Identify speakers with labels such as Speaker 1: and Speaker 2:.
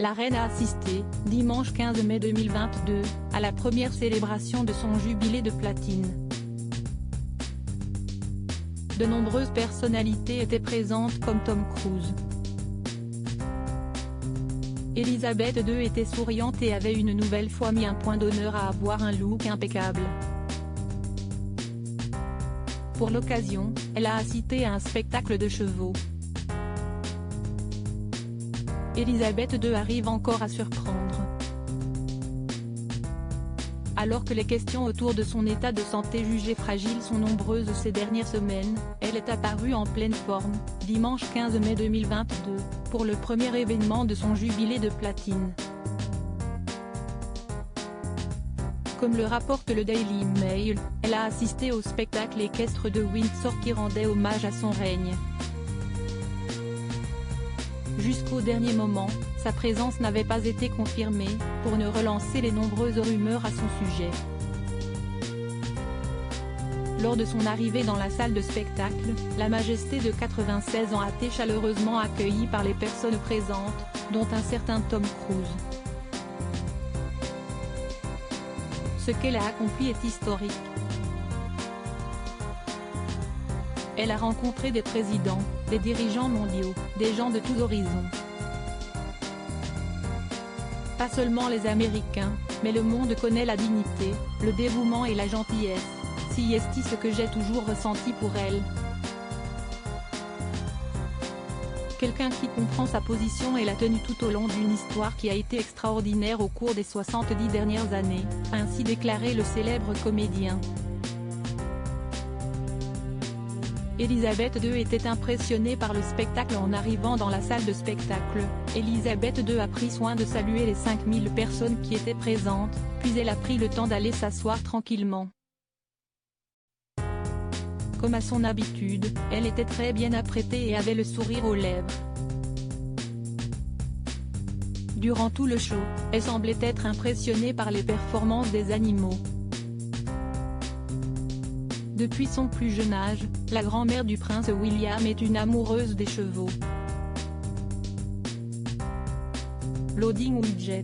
Speaker 1: la reine a assisté, dimanche 15 mai 2022, à la première célébration de son jubilé de platine. De nombreuses personnalités étaient présentes comme Tom Cruise. Elisabeth II était souriante et avait une nouvelle fois mis un point d'honneur à avoir un look impeccable. Pour l'occasion, elle a assisté à un spectacle de chevaux. Elisabeth II arrive encore à surprendre. Alors que les questions autour de son état de santé jugé fragile sont nombreuses ces dernières semaines, elle est apparue en pleine forme, dimanche 15 mai 2022, pour le premier événement de son jubilé de platine. Comme le rapporte le Daily Mail, elle a assisté au spectacle équestre de Windsor qui rendait hommage à son règne. Jusqu'au dernier moment, sa présence n'avait pas été confirmée, pour ne relancer les nombreuses rumeurs à son sujet. Lors de son arrivée dans la salle de spectacle, la majesté de 96 ans a été chaleureusement accueillie par les personnes présentes, dont un certain Tom Cruise. Ce qu'elle a accompli est historique. Elle a rencontré des présidents, des dirigeants mondiaux, des gens de tous horizons. Pas seulement les Américains, mais le monde connaît la dignité, le dévouement et la gentillesse, si est ce que j'ai toujours ressenti pour elle. Quelqu'un qui comprend sa position et l'a tenue tout au long d'une histoire qui a été extraordinaire au cours des 70 dernières années, a ainsi déclaré le célèbre comédien. Elisabeth II était impressionnée par le spectacle en arrivant dans la salle de spectacle. Elisabeth II a pris soin de saluer les 5000 personnes qui étaient présentes, puis elle a pris le temps d'aller s'asseoir tranquillement. Comme à son habitude, elle était très bien apprêtée et avait le sourire aux lèvres. Durant tout le show, elle semblait être impressionnée par les performances des animaux. Depuis son plus jeune âge, la grand-mère du prince William est une amoureuse des chevaux. Loading Widget.